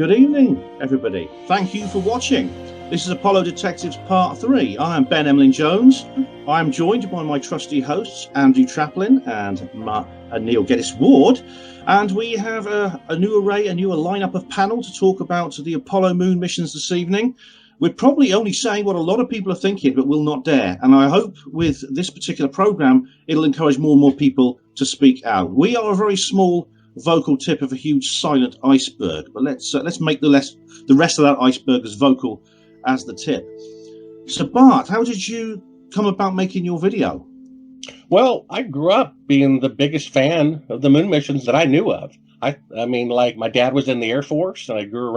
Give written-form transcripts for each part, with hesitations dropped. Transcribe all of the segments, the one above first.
Good evening, everybody. Thank you for watching. This is Apollo Detectives Part 3. I am Ben Emlyn Jones. I am joined by my trusty hosts, Andrew Traplin and Neil Geddes Ward. And we have a new lineup of panel to talk about the Apollo moon missions this evening. We're probably only saying what a lot of people are thinking, but will not dare. And I hope with this particular program, it'll encourage more and more people to speak out. We are a very small vocal tip of a huge silent iceberg, but let's make the rest of that iceberg as vocal as the tip. So Bart, how did you come about making your video? Well, I grew up being the biggest fan of the moon missions that I knew of. I mean, like, my dad was in the Air Force, and I grew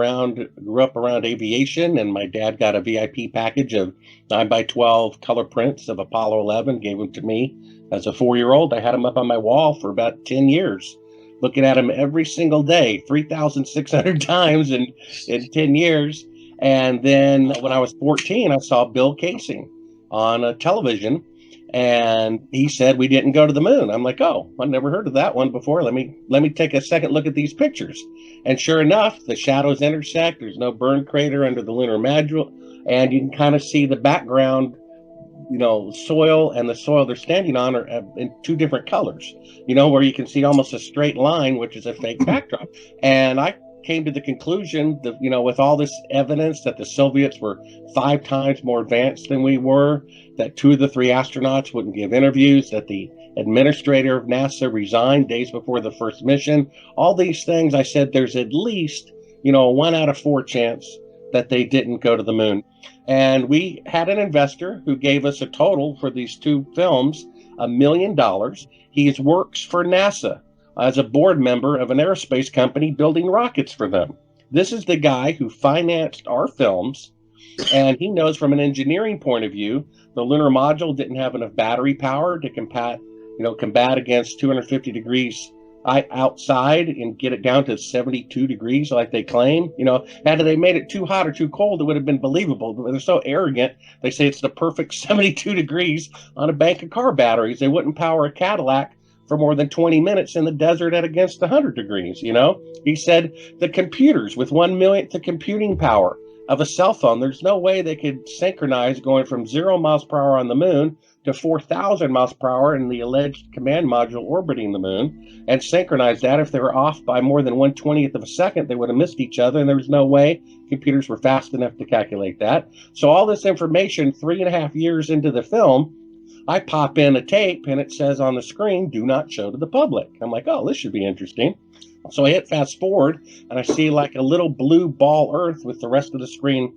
up around aviation, and my dad got a VIP package of 9x12 color prints of Apollo 11, gave them to me as a 4-year-old. I had them up on my wall for about 10 years, looking at them every single day, 3,600 times in 10 years. And then when I was 14, I saw Bill Kaysing on a television, and he said we didn't go to the moon. I'm like, oh, I've never heard of that one before. Let me take a second look at these pictures. And sure enough, the shadows intersect. There's no burn crater under the lunar module, and you can kind of see the background, soil, and the soil they're standing on are in two different colors, where you can see almost a straight line, which is a fake backdrop. And I came to the conclusion that, with all this evidence that the Soviets were 5 times more advanced than we were, that 2 of the 3 astronauts wouldn't give interviews, that the administrator of NASA resigned days before the first mission, all these things, I said there's at least, a 1 out of 4 chance that they didn't go to the moon. And we had an investor who gave us a total for these 2 films, $1 million. He works for NASA as a board member of an aerospace company building rockets for them. This is the guy who financed our films, and he knows from an engineering point of view, the lunar module didn't have enough battery power to combat against 250 degrees outside and get it down to 72 degrees like they claim. Had they made it too hot or too cold, it would have been believable, but they're so arrogant, they say it's the perfect 72 degrees on a bank of car batteries. They wouldn't power a Cadillac for more than 20 minutes in the desert at against 100 degrees. He said the computers with 1/millionth the computing power of a cell phone, there's no way they could synchronize going from 0 miles per hour on the moon to 4,000 miles per hour in the alleged command module orbiting the moon, and synchronize that. If they were off by more than 1/20th of a second, they would have missed each other, and there was no way computers were fast enough to calculate that. So all this information, 3.5 years into the film, I pop in a tape and it says on the screen, do not show to the public. I'm like, oh, this should be interesting. So I hit fast forward and I see like a little blue ball Earth with the rest of the screen,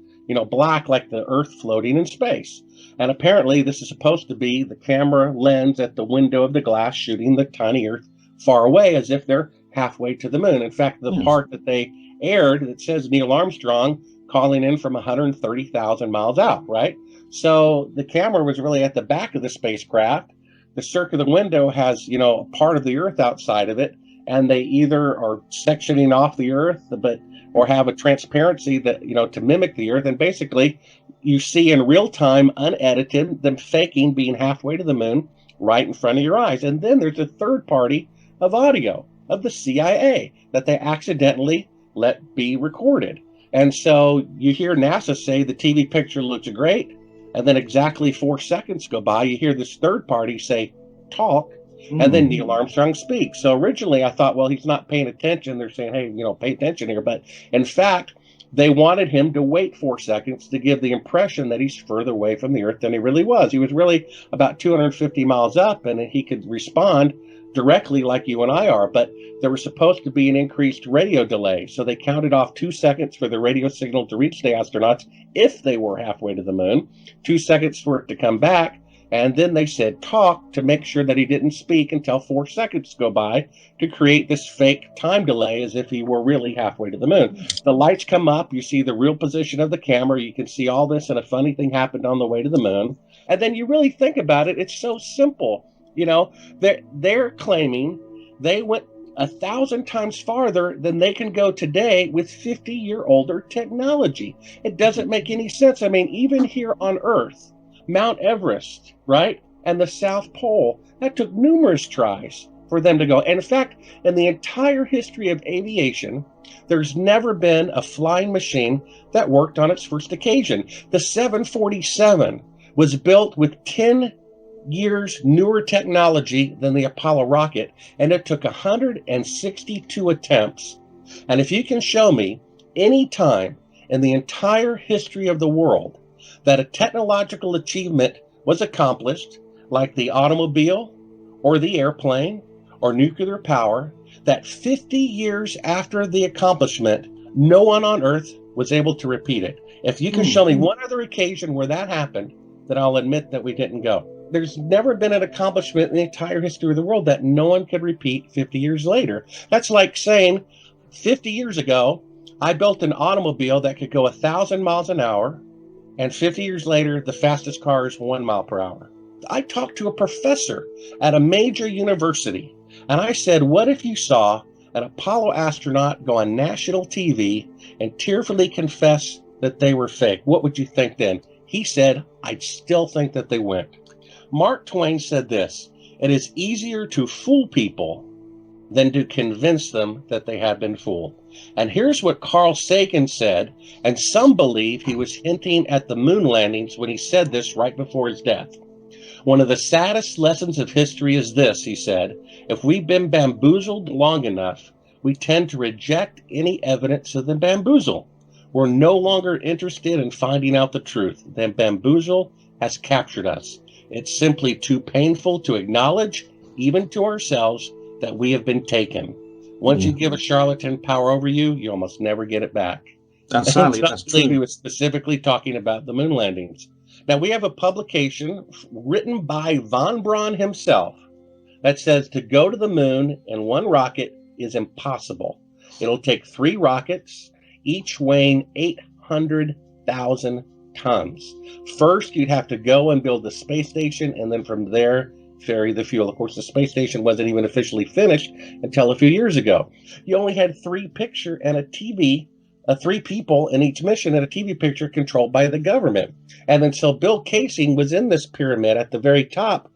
black, like the Earth floating in space. And apparently this is supposed to be the camera lens at the window of the glass shooting the tiny Earth far away as if they're halfway to the moon. In fact, the part that they aired that says Neil Armstrong calling in from 130,000 miles out, right? So the camera was really at the back of the spacecraft. The circular window has, part of the Earth outside of it, and they either are sectioning off the Earth, or have a transparency that, to mimic the Earth. And basically, you see in real time, unedited, them faking being halfway to the moon right in front of your eyes. And then there's a third party of audio of the CIA that they accidentally let be recorded. And so you hear NASA say the TV picture looks great. And then exactly 4 seconds go by, you hear this third party say, talk, and then Neil Armstrong speaks. So originally I thought, well, he's not paying attention. They're saying, hey, pay attention here. But in fact, they wanted him to wait 4 seconds to give the impression that he's further away from the Earth than he really was. He was really about 250 miles up, and he could respond directly like you and I are, but there was supposed to be an increased radio delay. So they counted off 2 seconds for the radio signal to reach the astronauts if they were halfway to the moon, 2 seconds for it to come back, and then they said talk to make sure that he didn't speak until 4 seconds go by to create this fake time delay as if he were really halfway to the moon. The lights come up, you see the real position of the camera, you can see all this, and a funny thing happened on the way to the moon. And then you really think about it, it's so simple. They're claiming they went 1,000 times farther than they can go today with 50-year-older technology. It doesn't make any sense. I mean, even here on Earth, Mount Everest, right, and the South Pole, that took numerous tries for them to go. And in fact, in the entire history of aviation, there's never been a flying machine that worked on its first occasion. The 747 was built with 10 years newer technology than the Apollo rocket, and it took 162 attempts. And if you can show me any time in the entire history of the world that a technological achievement was accomplished, like the automobile or the airplane or nuclear power, that 50 years after the accomplishment, no one on Earth was able to repeat it. If you can show me one other occasion where that happened, then I'll admit that we didn't go. There's never been an accomplishment in the entire history of the world that no one could repeat 50 years later. That's like saying 50 years ago, I built an automobile that could go 1,000 miles an hour, and 50 years later, the fastest car is 1 mile per hour. I talked to a professor at a major university, and I said, what if you saw an Apollo astronaut go on national TV and tearfully confess that they were fake? What would you think then? He said, I'd still think that they went. Mark Twain said this: it is easier to fool people than to convince them that they have been fooled. And here's what Carl Sagan said, and some believe he was hinting at the moon landings when he said this right before his death. One of the saddest lessons of history is this, he said: if we've been bamboozled long enough, we tend to reject any evidence of the bamboozle. We're no longer interested in finding out the truth. The bamboozle has captured us. It's simply too painful to acknowledge, even to ourselves, that we have been taken. Once you give a charlatan power over you, you almost never get it back. That's true. He was specifically talking about the moon landings. Now, we have a publication written by von Braun himself that says to go to the moon in one rocket is impossible. It'll take 3 rockets, each weighing 800,000 tons. First, you'd have to go and build the space station, and then from there, ferry the fuel. Of course, the space station wasn't even officially finished until a few years ago. You only had 3 picture and a TV, 3 people in each mission, and a TV picture controlled by the government. And then so Bill Casing was in this pyramid at the very top,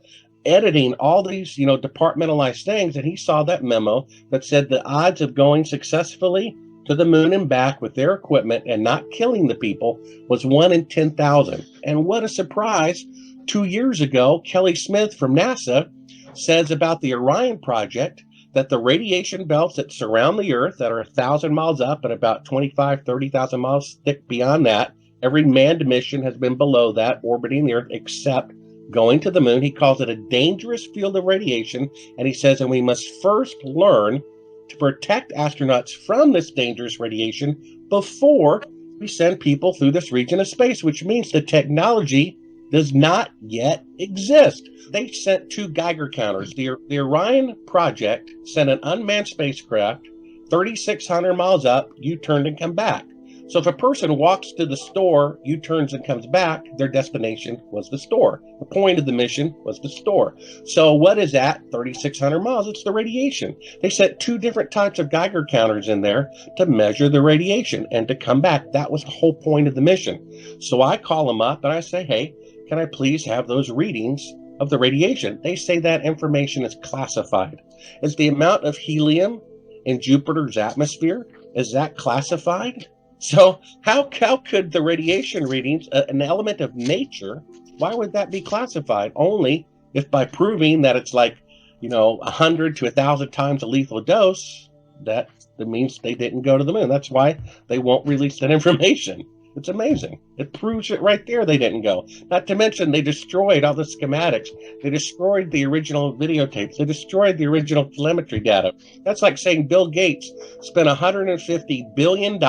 editing all these, departmentalized things, and he saw that memo that said the odds of going successfully to the moon and back with their equipment and not killing the people was 1 in 10,000. And what a surprise! 2 years ago, Kelly Smith from NASA says about the Orion project that the radiation belts that surround the Earth that are 1,000 miles up and about 30,000 miles thick beyond that, every manned mission has been below that, orbiting the Earth, except going to the moon. He calls it a dangerous field of radiation, and he says, and we must first learn to protect astronauts from this dangerous radiation before we send people through this region of space, which means the technology does not yet exist. They sent 2 Geiger counters. The Orion project sent an unmanned spacecraft 3,600 miles up, U-turned and come back. So if a person walks to the store, U-turns and comes back, their destination was the store. The point of the mission was the store. So what is that? 3,600 miles. It's the radiation. They sent 2 different types of Geiger counters in there to measure the radiation and to come back. That was the whole point of the mission. So I call them up and I say, hey, can I please have those readings of the radiation? They say that information is classified. Is the amount of helium in Jupiter's atmosphere, is that classified? So how could the radiation readings, an element of nature, why would that be classified? Only if by proving that it's like, 100 to 1,000 times a lethal dose, that means they didn't go to the moon. That's why they won't release that information. It's amazing. It proves it right there they didn't go. Not to mention they destroyed all the schematics. They destroyed the original videotapes. They destroyed the original telemetry data. That's like saying Bill Gates spent $150 billion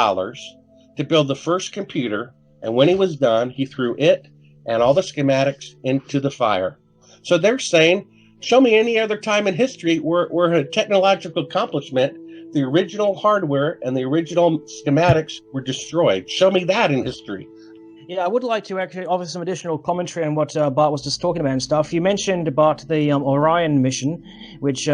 to build the first computer, and when he was done, he threw it and all the schematics into the fire. So they're saying, show me any other time in history where a technological accomplishment, the original hardware and the original schematics were destroyed. Show me that in history. Yeah, I would like to actually offer some additional commentary on what Bart was just talking about and stuff. You mentioned about the Orion mission, which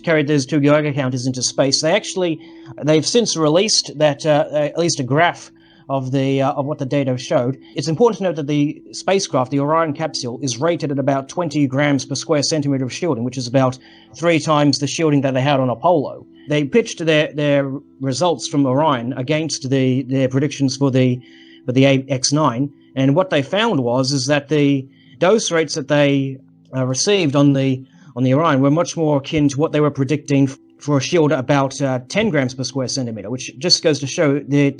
carried those 2 Geiger counters into space. They've since released that at least a graph of what the data showed. It's important to note that the spacecraft, the Orion capsule, is rated at about 20 grams per square centimeter of shielding, which is about 3 times the shielding that they had on Apollo. They pitched their results from Orion against their predictions for the X9, and what they found is that the dose rates that they received on the Orion were much more akin to what they were predicting for a shield at about 10 grams per square centimeter, which just goes to show that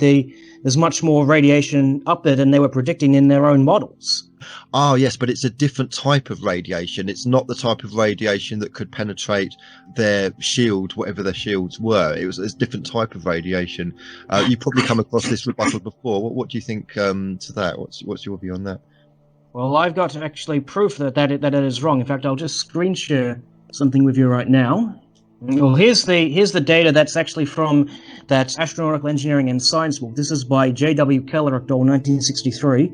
there's much more radiation up there than they were predicting in their own models. Oh, yes, but it's a different type of radiation. It's not the type of radiation that could penetrate their shield, whatever their shields were. It's a different type of radiation. You've probably come across this rebuttal before. What do you think to that? What's your view on that? Well, I've got actually proof that it is wrong. In fact, I'll just screen share something with you right now. Well, here's the data that's actually from that Astronautical Engineering and Science book. This is by J.W. Keller et al. 1963.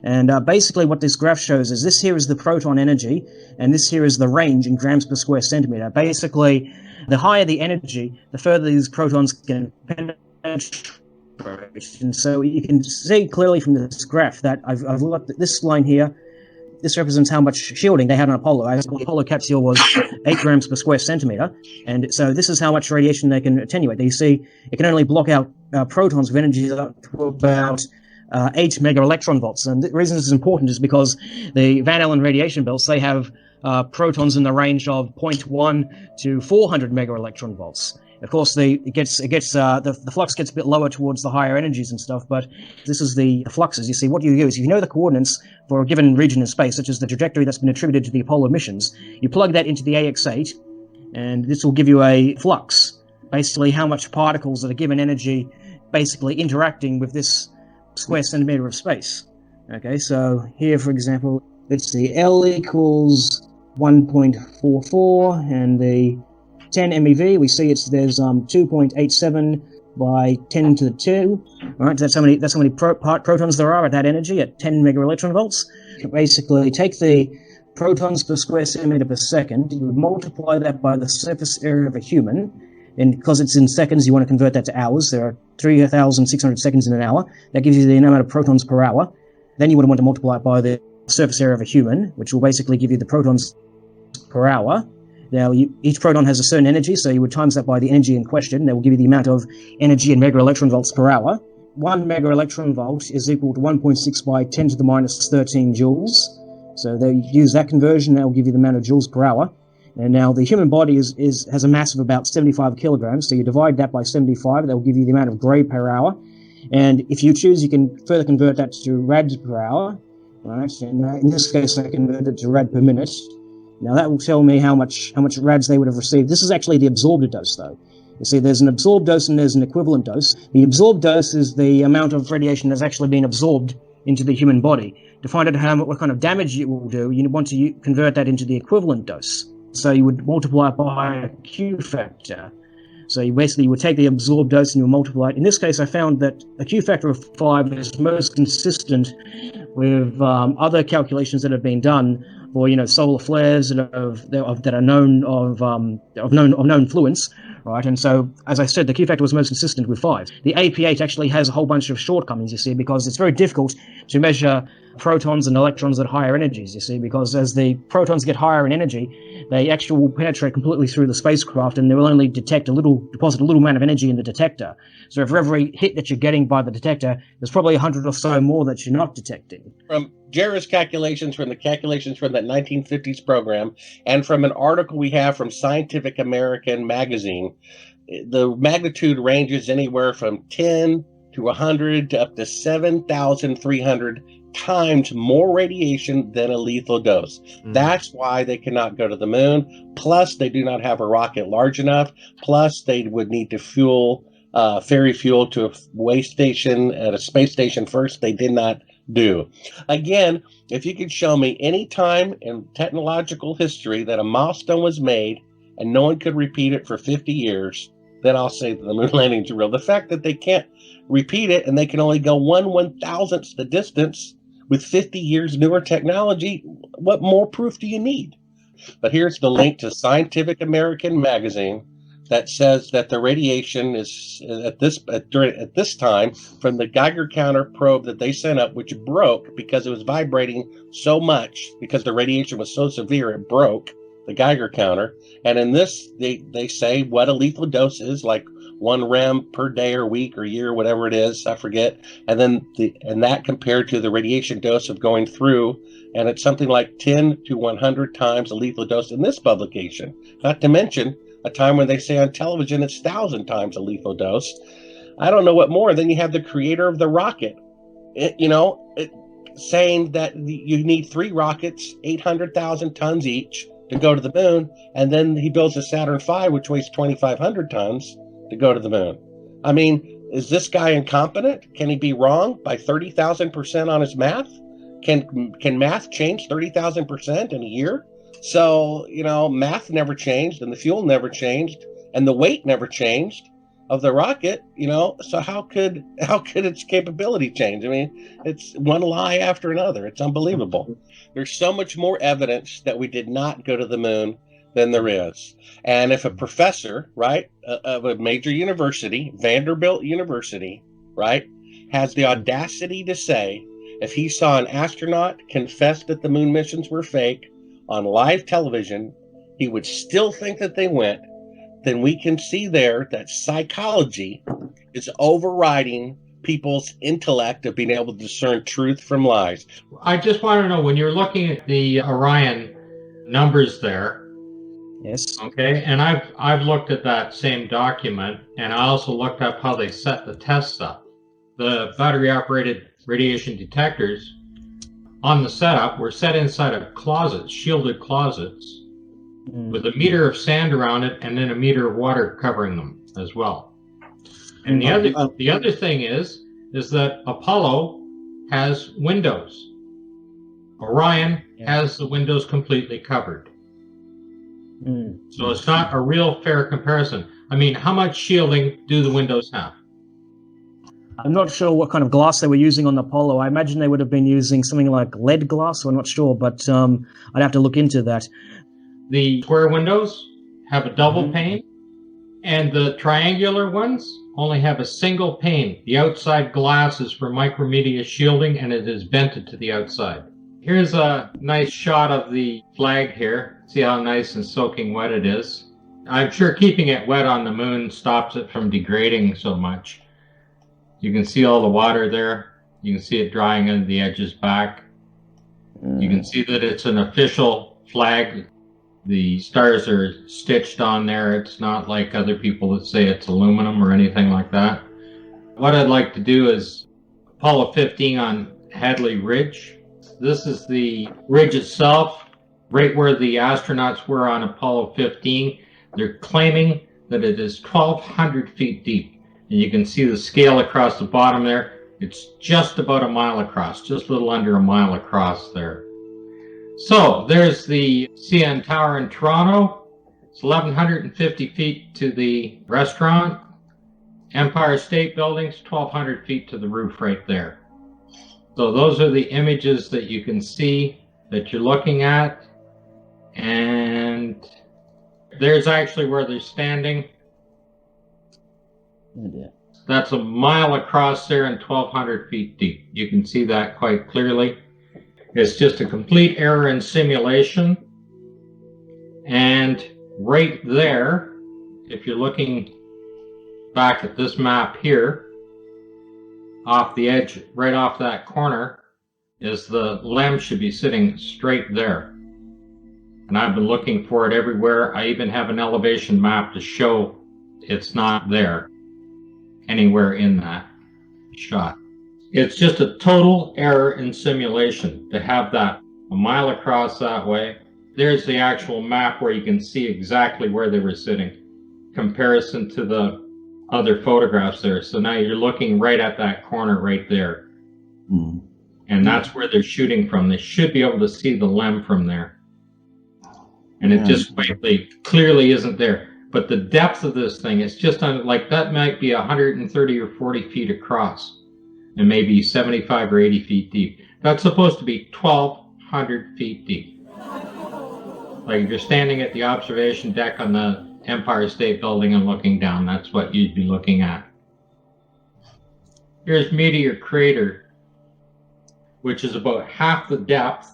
And basically what this graph shows is this here is the proton energy, and this here is the range in grams per square centimeter. Basically, the higher the energy, the further these protons can penetrate. And so you can see clearly from this graph that I've looked at this line here. This represents how much shielding they had on Apollo. The Apollo capsule was 8 grams per square centimeter, and so this is how much radiation they can attenuate. You see, it can only block out protons with energies up to about 8 mega electron volts. And the reason this is important is because the Van Allen radiation belts, they have protons in the range of 0.1 to 400 mega electron volts. Of course, the flux gets a bit lower towards the higher energies and stuff, but this is the fluxes. You see, what you use, if you know the coordinates for a given region in space, such as the trajectory that's been attributed to the Apollo missions, you plug that into the AX8, and this will give you a flux, basically how much particles at a given energy basically interacting with this square centimeter of space. Okay, so here, for example, let's see, L equals 1.44, and the 10 MeV, we see there's 2.87 by 10 to the 2. All right, that's how many protons there are at that energy at 10 mega electron volts. Basically, take the protons per square centimeter per second. You would multiply that by the surface area of a human, and because it's in seconds, you want to convert that to hours. There are 3,600 seconds in an hour. That gives you the amount of protons per hour. Then you would want to multiply it by the surface area of a human, which will basically give you the protons per hour. Now, each proton has a certain energy, so you would times that by the energy in question. That will give you the amount of energy in mega electron volts per hour. 1 mega electron volt is equal to 1.6 by 10 to the minus 13 joules. So they use that conversion. That will give you the amount of joules per hour. And now the human body has a mass of about 75 kilograms. So you divide that by 75. That will give you the amount of gray per hour. And if you choose, you can further convert that to rads per hour. Right? And in this case, I converted it to rad per minute. Now that will tell me how much rads they would have received. This is actually the absorbed dose, though. You see, there's an absorbed dose and there's an equivalent dose. The absorbed dose is the amount of radiation that's actually been absorbed into the human body. To find out what kind of damage it will do, you want to convert that into the equivalent dose. So you would multiply it by a Q factor. So you would take the absorbed dose and you would multiply it. In this case, I found that a Q factor of 5 is most consistent with other calculations that have been done for solar flares that are known of known fluence, right? And so, as I said, the Q factor was most consistent with 5. The AP8 actually has a whole bunch of shortcomings, you see, because it's very difficult to measure protons and electrons at higher energies, you see, because as the protons get higher in energy, they actually will penetrate completely through the spacecraft, and they will only deposit a little amount of energy in the detector. So for every hit that you're getting by the detector, there's probably 100 or so more that you're not detecting. From JERA's calculations, from that 1950s program, and from an article we have from Scientific American magazine, the magnitude ranges anywhere from 10 to 100 to up to 7,300 times more radiation than a lethal dose. That's why they cannot go to the moon. Plus, they do not have a rocket large enough. Plus, they would need to ferry fuel to a waste station at a space station first. They did not do. Again, if you could show me any time in technological history that a milestone was made and no one could repeat it for 50 years, then I'll say that the moon landing is real. The fact that they can't repeat it and they can only go 1/1000th the distance with 50 years newer technology, what more proof do you need? But here's the link to Scientific American magazine that says that the radiation is at this time from the Geiger counter probe that they sent up, which broke because it was vibrating so much because the radiation was so severe it broke the Geiger counter. And in this, they say what a lethal dose is, like 1 rem per day or week or year, whatever it is, I forget. And then that compared to the radiation dose of going through, and it's something like 10 to 100 times a lethal dose in this publication. Not to mention a time when they say on television it's 1,000 times a lethal dose. I don't know what more. Then you have the creator of the rocket, saying that you need 3 rockets, 800,000 tons each, to go to the moon, and then he builds a Saturn V, which weighs 2,500 tons, to go to the moon. I mean, is this guy incompetent? Can he be wrong by 30,000% on his math? Can math change 30,000% in a year? So, math never changed, and the fuel never changed, and the weight never changed of the rocket, so how could its capability change? I mean, it's one lie after another. It's unbelievable. There's so much more evidence that we did not go to the moon than there is. And if a professor, right, of a major university, Vanderbilt University, right, has the audacity to say, if he saw an astronaut confess that the moon missions were fake on live television, he would still think that they went, then we can see there that psychology is overriding people's intellect of being able to discern truth from lies. I just want to know, when you're looking at the Orion numbers there, Yes. okay, and I've looked at that same document, and I also looked up how they set the tests up. The battery-operated radiation detectors on the setup were set inside of closets, shielded closets, with a meter of sand around it and then a meter of water covering them as well. And the other thing is that Apollo has windows. Orion has the windows completely covered. So it's not a real fair comparison. I mean, how much shielding do the windows have? I'm not sure what kind of glass they were using on the Apollo. I imagine they would have been using something like lead glass. I'm not sure, but I'd have to look into that. The square windows have a double pane, and the triangular ones only have a single pane. The outside glass is for micromedia shielding, and it is vented to the outside. Here's a nice shot of the flag here. See how nice and soaking wet it is. I'm sure keeping it wet on the moon stops it from degrading so much. You can see all the water there. You can see it drying on the edges back. You can see that it's an official flag. The stars are stitched on there. It's not like other people that say it's aluminum or anything like that. What I'd like to do is Apollo 15 on Hadley Ridge. This is the ridge itself, right where the astronauts were on Apollo 15. They're claiming that it is 1,200 feet deep. And you can see the scale across the bottom there. It's just about a mile across, just a little under a mile across there. So there's the CN Tower in Toronto. It's 1,150 feet to the restaurant. Empire State Building's 1,200 feet to the roof right there. So those are the images that you can see that you're looking at. And there's actually where they're standing. That's a mile across there and 1,200 feet deep. You can see that quite clearly. It's just a complete error in simulation. And right there, if you're looking back at this map here, off the edge, right off that corner, is the LEM should be sitting straight there. And I've been looking for it everywhere. I even have an elevation map to show it's not there anywhere in that shot. It's just a total error in simulation to have that a mile across that way. There's the actual map where you can see exactly where they were sitting. Comparison to the other photographs there. So now you're looking right at that corner right there. And that's where they're shooting from. They should be able to see the LEM from there. And it just quite clearly isn't there. But the depth of this thing is just on, like, that might be 130 or 40 feet across and maybe 75 or 80 feet deep. That's supposed to be 1,200 feet deep. Like, if you're standing at the observation deck on the Empire State Building and looking down, that's what you'd be looking at. Here's Meteor Crater, which is about half the depth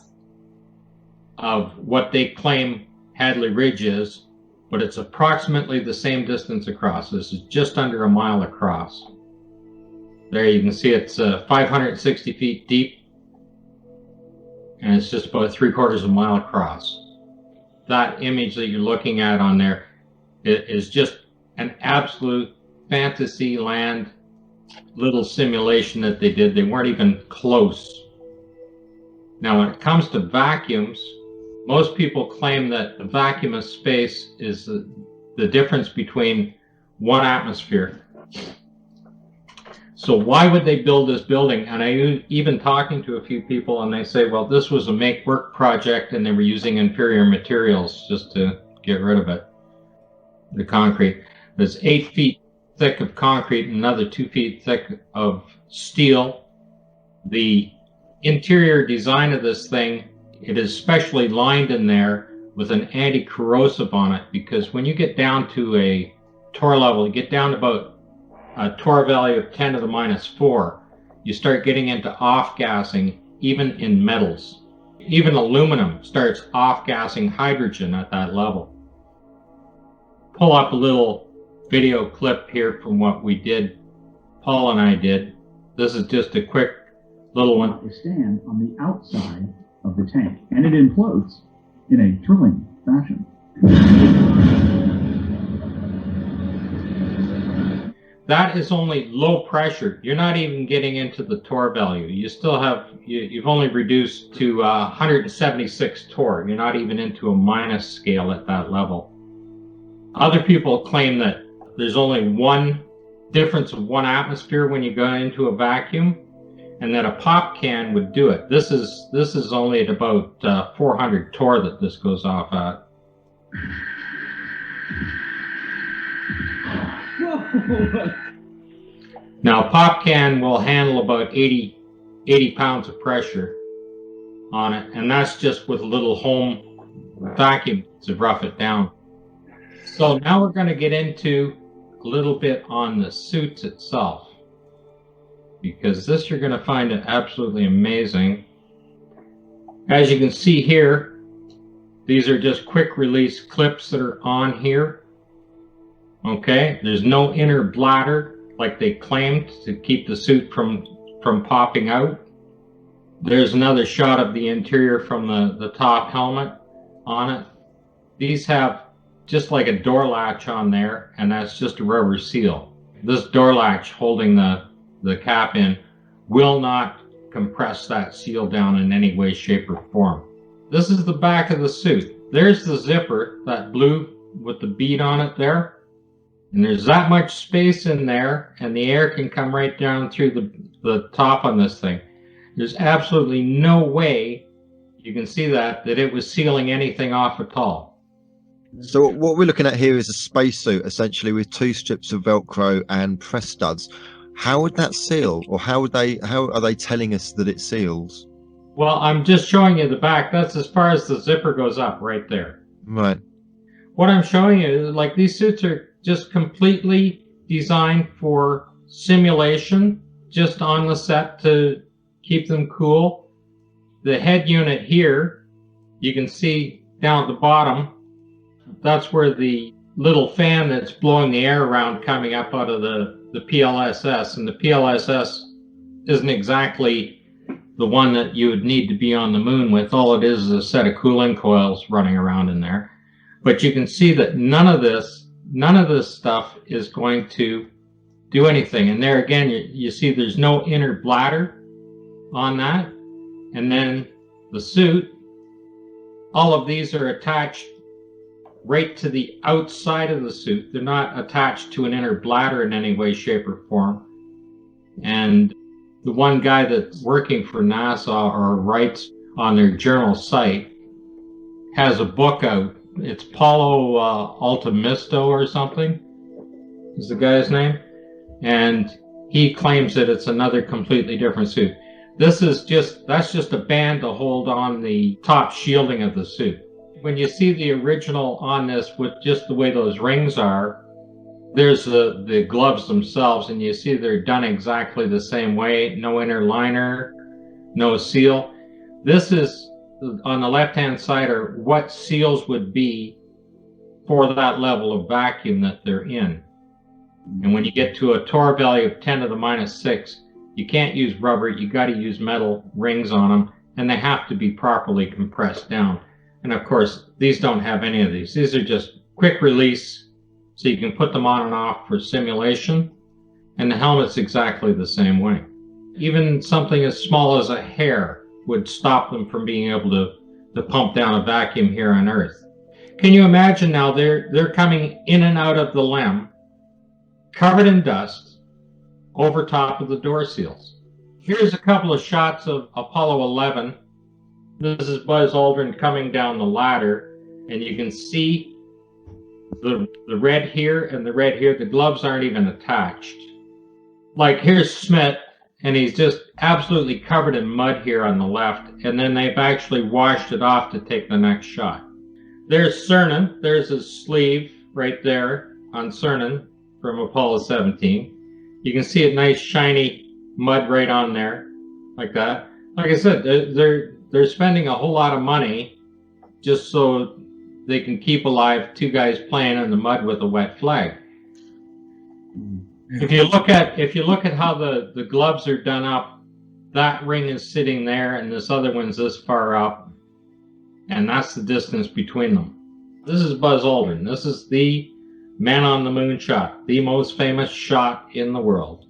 of what they claim Hadley Ridge is, but it's approximately the same distance across. This is just under a mile across. There you can see it's 560 feet deep, and it's just about 3/4 of a mile across. That image that you're looking at on there is just an absolute fantasy land little simulation that they did. They weren't even close. Now, when it comes to vacuums, most people claim that the vacuum of space is the difference between 1 atmosphere. So why would they build this building? And I even talking to a few people, and they say, well, this was a make-work project, and they were using inferior materials just to get rid of it. The concrete. There's 8 feet thick of concrete and another 2 feet thick of steel. The interior design of this thing, it is specially lined in there with an anti-corrosive on it, because when you get down to a torr level, you get down to about a torr value of 10 to the -4, you start getting into off-gassing, even in metals. Even aluminum starts off-gassing hydrogen at that level. Pull up a little video clip here from what we did, Paul and I did. This is just a quick little one. They stand on the outside of the tank, and it implodes in a thrilling fashion. That is only low pressure. You're not even getting into the torr value. You still have, you've only reduced to 176 torr. You're not even into a minus scale at that level. Other people claim that there's only one difference of 1 atmosphere when you go into a vacuum, and that a pop can would do it. This is only at about 400 torr that this goes off at. Now, a pop can will handle about 80 pounds of pressure on it, and that's just with a little home vacuum to rough it down. So now we're going to get into a little bit on the suits itself, because this you're going to find it absolutely amazing. As you can see here, these are just quick release clips that are on here. Okay, there's no inner bladder like they claimed to keep the suit from popping out. There's another shot of the interior from the top helmet on it. These have just like a door latch on there, and that's just a rubber seal. This door latch holding the cap in will not compress that seal down in any way, shape, or form. This is the back of the suit. There's the zipper, that blue with the bead on it there. And there's that much space in there, and the air can come right down through the top on this thing. There's absolutely no way, you can see that it was sealing anything off at all. So what we're looking at here is a spacesuit, essentially, with 2 strips of Velcro and press studs. How would that seal, or how are they telling us that it seals? Well, I'm just showing you the back. That's as far as the zipper goes up right there. Right. What I'm showing you is like these suits are just completely designed for simulation, just on the set to keep them cool. The head unit here, you can see down at the bottom, that's where the little fan that's blowing the air around coming up out of the PLSS, and the PLSS isn't exactly the one that you would need to be on the moon with. All it is a set of cooling coils running around in there. But you can see that none of this stuff is going to do anything. And there again, you see there's no inner bladder on that. And then the suit, all of these are attached right to the outside of the suit. They're not attached to an inner bladder in any way, shape, or form. And the one guy that's working for NASA or writes on their journal site has a book out. It's Paulo Altamisto or something is the guy's name. And he claims that it's another completely different suit. That's just a band to hold on the top shielding of the suit. When you see the original on this with just the way those rings are, there's the gloves themselves, and you see they're done exactly the same way. No inner liner, no seal. This is, on the left-hand side, are what seals would be for that level of vacuum that they're in. And when you get to a torr value of 10 to the minus 6, you can't use rubber. You got to use metal rings on them, and they have to be properly compressed down. And of course, these don't have any of these. These are just quick release, so you can put them on and off for simulation. And the helmet's exactly the same way. Even something as small as a hair would stop them from being able to pump down a vacuum here on Earth. Can you imagine now they're coming in and out of the LEM, covered in dust, over top of the door seals. Here's a couple of shots of Apollo 11. This is Buzz Aldrin coming down the ladder, and you can see the red here and the red here. The gloves aren't even attached. Like, here's Schmidt, and he's just absolutely covered in mud here on the left, and then they've actually washed it off to take the next shot. There's Cernan. There's his sleeve right there on Cernan from Apollo 17. You can see it, nice shiny mud right on there, like that. Like I said, they're spending a whole lot of money just so they can keep alive two guys playing in the mud with a wet flag. If you look at how the gloves are done up, that ring is sitting there and this other one's this far up, and that's the distance between them. This is Buzz Aldrin. This is the man on the moon shot, the most famous shot in the world,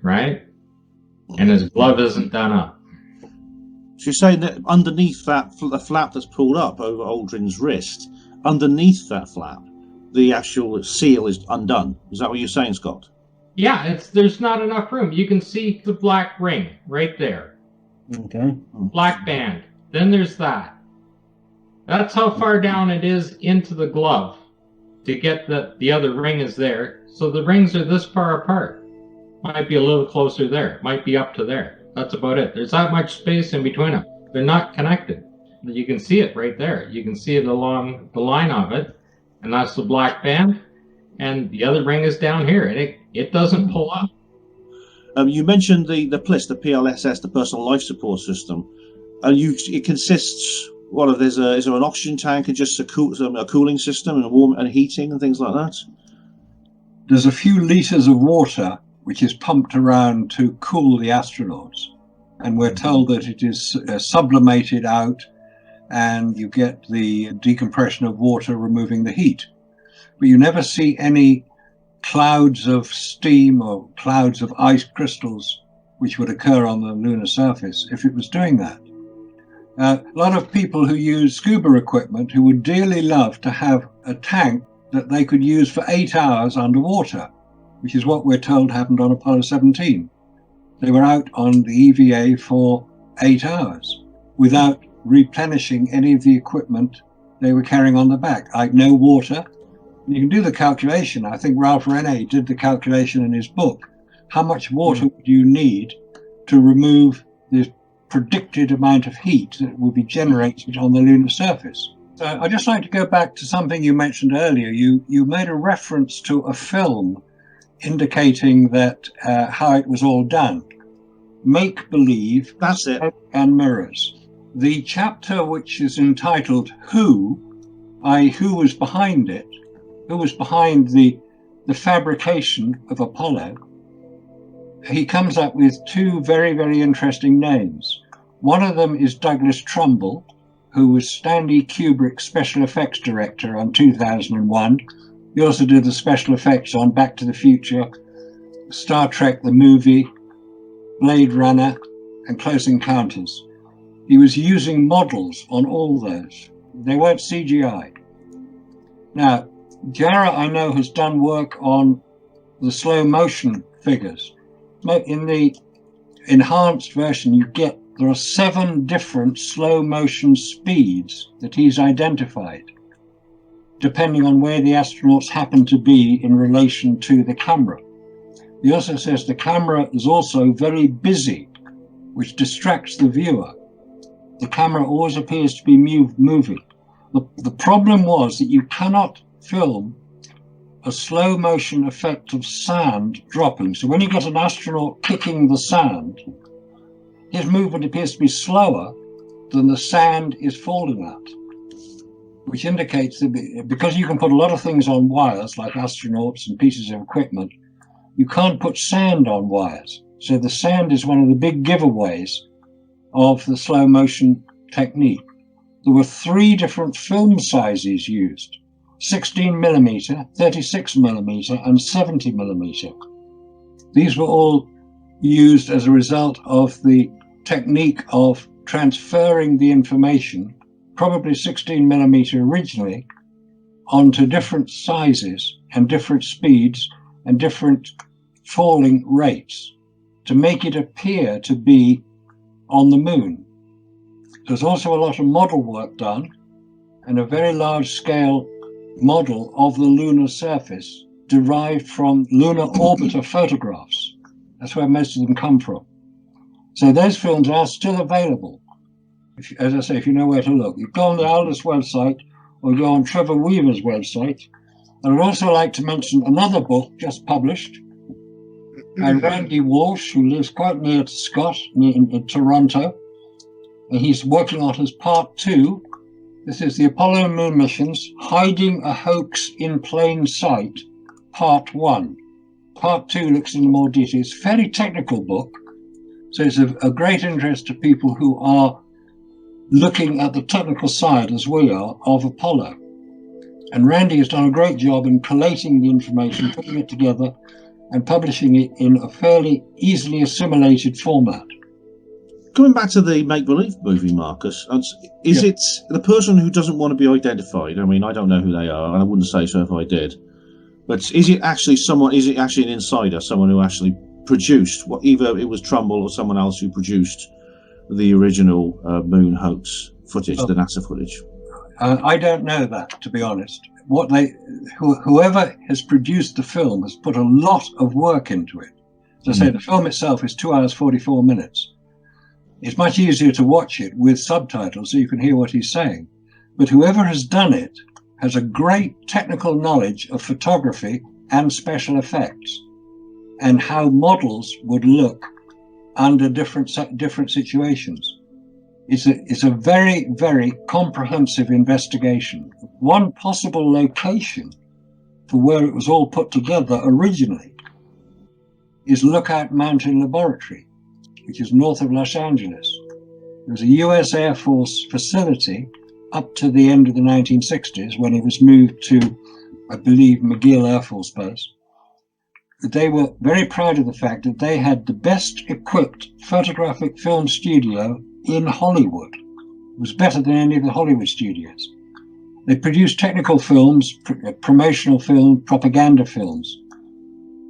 right? And his glove isn't done up. So you're saying that underneath that, the flap that's pulled up over Aldrin's wrist, underneath that flap, the actual seal is undone. Is that what you're saying, Scott? Yeah, there's not enough room. You can see the black ring right there. Okay. Black band. Then there's that. That's how far down it is into the glove to get the other ring is there. So the rings are this far apart. Might be a little closer there. Might be up to there. That's about it. There's that much space in between them. They're not connected. You can see it right there. You can see it along the line of it. And that's the black band. And the other ring is down here. And it doesn't pull up. You mentioned the PLIS, the PLSS, the personal life support system. It consists, is there an oxygen tank and just a cooling system and heating and things like that? There's a few liters of water which is pumped around to cool the astronauts. And we're told that it is sublimated out and you get the decompression of water removing the heat. But you never see any clouds of steam or clouds of ice crystals which would occur on the lunar surface if it was doing that. A lot of people who use scuba equipment who would dearly love to have a tank that they could use for 8 hours underwater, which is what we're told happened on Apollo 17. They were out on the EVA for 8 hours without replenishing any of the equipment they were carrying on the back. No water. You can do the calculation. I think Ralph Rene did the calculation in his book. How much water would you need to remove the predicted amount of heat that will be generated on the lunar surface? So I'd just like to go back to something you mentioned earlier. You made a reference to a film indicating that how it was all done. Make believe. That's it. And mirrors. The chapter which is entitled Who was behind it, who was behind the fabrication of Apollo, he comes up with two very, very interesting names. One of them is Douglas Trumbull, who was Stanley Kubrick's special effects director on 2001. He also did the special effects on Back to the Future, Star Trek the movie, Blade Runner, and Close Encounters. He was using models on all those. They weren't CGI. Now, Jarrah, I know, has done work on the slow motion figures. In the enhanced version, there are 7 different slow motion speeds that he's identified, depending on where the astronauts happen to be in relation to the camera. He also says the camera is also very busy, which distracts the viewer. The camera always appears to be moving. The problem was that you cannot film a slow motion effect of sand dropping. So when you get an astronaut kicking the sand, his movement appears to be slower than the sand is falling at, which indicates that because you can put a lot of things on wires, like astronauts and pieces of equipment, you can't put sand on wires. So the sand is one of the big giveaways of the slow motion technique. There were 3 different film sizes used: 16 millimeter, 36 millimeter, and 70 millimeter. These were all used as a result of the technique of transferring the information, probably 16 millimeter originally, onto different sizes and different speeds and different falling rates to make it appear to be on the moon. There's also a lot of model work done, and a very large scale model of the lunar surface derived from lunar orbiter photographs. That's where most of them come from. So those films are still available. As I say, if you know where to look, you go on the Aldous website or go on Trevor Weaver's website. And I'd also like to mention another book just published by Randy Walsh, who lives quite near to Scott, in Toronto. And he's working on his part 2. This is the Apollo moon missions, Hiding a Hoax in Plain Sight, part 1. Part 2 looks into more detail. It's a fairly technical book, so it's a great interest to people who are looking at the technical side, as we are, of Apollo. And Randy has done a great job in collating the information, putting it together, and publishing it in a fairly easily assimilated format. Coming back to the make-believe movie, Marcus, is it the person who doesn't want to be identified? I mean, I don't know who they are, and I wouldn't say so if I did. But is it actually an insider, someone who actually produced, either it was Trumbull or someone else who produced the original moon hoax footage, the NASA footage? I don't know that, to be honest. Whoever has produced the film has put a lot of work into it. As I say, the film itself is 2 hours, 44 minutes. It's much easier to watch it with subtitles so you can hear what he's saying. But whoever has done it has a great technical knowledge of photography and special effects and how models would look under different situations. It's a very, very comprehensive investigation. One possible location for where it was all put together originally is Lookout Mountain Laboratory, which is north of Los Angeles. It was a US Air Force facility up to the end of the 1960s when it was moved to, I believe, McGill Air Force Base. They were very proud of the fact that they had the best equipped photographic film studio in Hollywood. It was better than any of the Hollywood studios. They produced technical films, promotional film, propaganda films.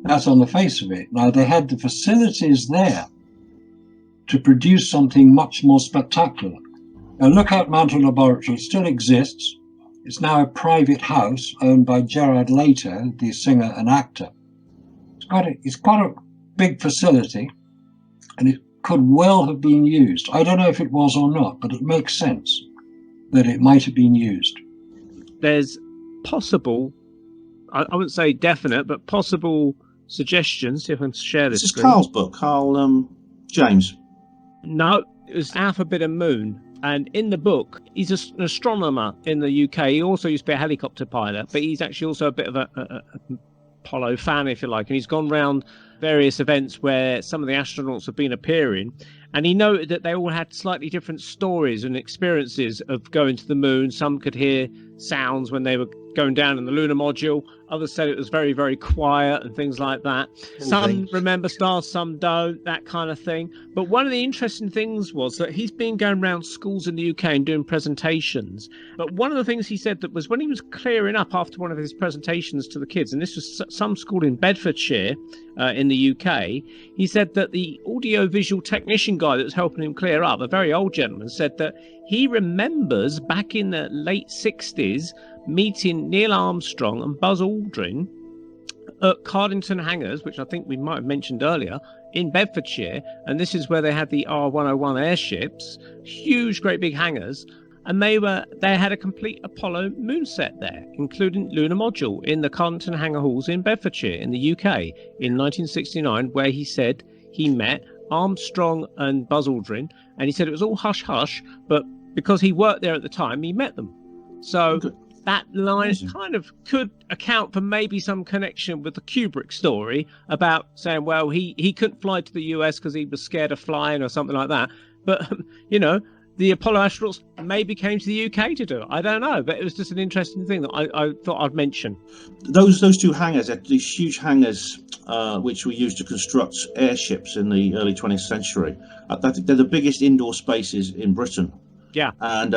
That's on the face of it. Now, they had the facilities there to produce something much more spectacular. Now, Lookout Mountain Laboratory still exists. It's now a private house owned by Gerard Leto, the singer and actor. It's quite a big facility, and it could well have been used. I don't know if it was or not, but it makes sense that it might have been used. There's possible, I wouldn't say definite, but possible suggestions. See if I can share this. This is Carl's book, Carl James. No, it was Alphabet and Moon. And in the book, he's an astronomer in the UK. He also used to be a helicopter pilot, but he's actually also a bit of a Apollo fan, if you like. And he's gone round various events where some of the astronauts have been appearing. And he noted that they all had slightly different stories and experiences of going to the moon. Some could hear sounds when they were going down in the lunar module. Others said it was very, very quiet and things like that. Some remember stars, some don't, that kind of thing. But one of the interesting things was that he's been going around schools in the UK and doing presentations. But one of the things he said that was when he was clearing up after one of his presentations to the kids, and this was some school in Bedfordshire in the UK, he said that the audio-visual technician guy that was helping him clear up, a very old gentleman, said that he remembers back in the late 60s meeting Neil Armstrong and Buzz Aldrin at Cardington Hangars, which I think we might have mentioned earlier, in Bedfordshire. And this is where they had the R101 airships, huge, great big hangars. and they had a complete Apollo moon set there, including lunar module in the Carlton Hangar Halls in Bedfordshire in the UK in 1969, where he said he met Armstrong and Buzz Aldrin, and he said it was all hush hush, but because he worked there at the time, he met them. So that line kind of could account for maybe some connection with the Kubrick story about saying, well, he couldn't fly to the US because he was scared of flying or something like that. But, you know, the Apollo astronauts maybe came to the UK to do it. I don't know, but it was just an interesting thing that I thought I'd mention. Those two hangars, these huge hangars, which were used to construct airships in the early 20th century, they're the biggest indoor spaces in Britain. Yeah, and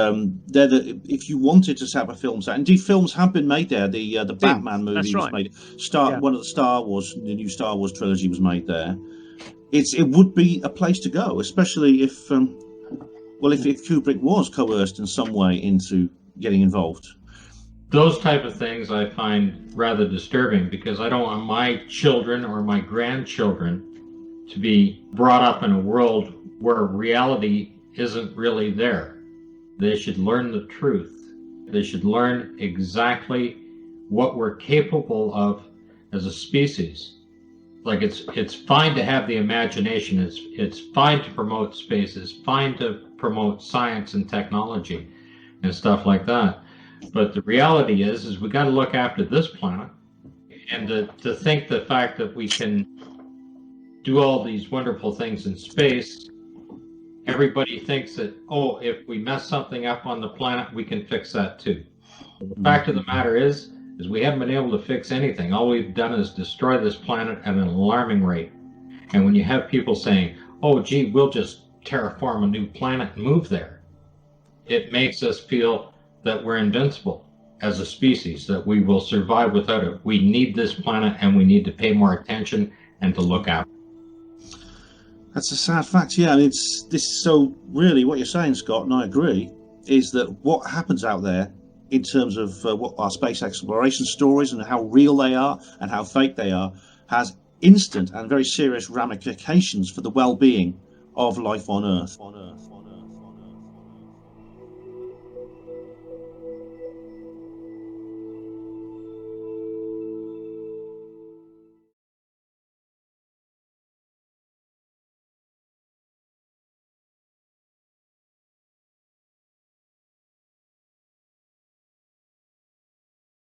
if you wanted to set up a film set, indeed films have been made there. The Batman movie was made. One of the new Star Wars trilogy was made there. It would be a place to go, especially if Kubrick was coerced in some way into getting involved. Those type of things I find rather disturbing, because I don't want my children or my grandchildren to be brought up in a world where reality isn't really there. They should learn the truth. They should learn exactly what we're capable of as a species. Like it's fine to have the imagination. It's fine to promote space. It's fine to promote science and technology and stuff like that. But the reality is we got to look after this planet, and to think the fact that we can do all these wonderful things in space. Everybody thinks that, if we mess something up on the planet, we can fix that too. The fact of the matter is we haven't been able to fix anything. All we've done is destroy this planet at an alarming rate. And when you have people saying, we'll just terraform a new planet and move there, it makes us feel that we're invincible as a species, that we will survive without it. We need this planet, and we need to pay more attention and to look after. That's a sad fact, yeah. And it's this. So really, what you're saying, Scott, and I agree, is that what happens out there in terms of what our space exploration stories and how real they are and how fake they are has instant and very serious ramifications for the well-being of life on Earth.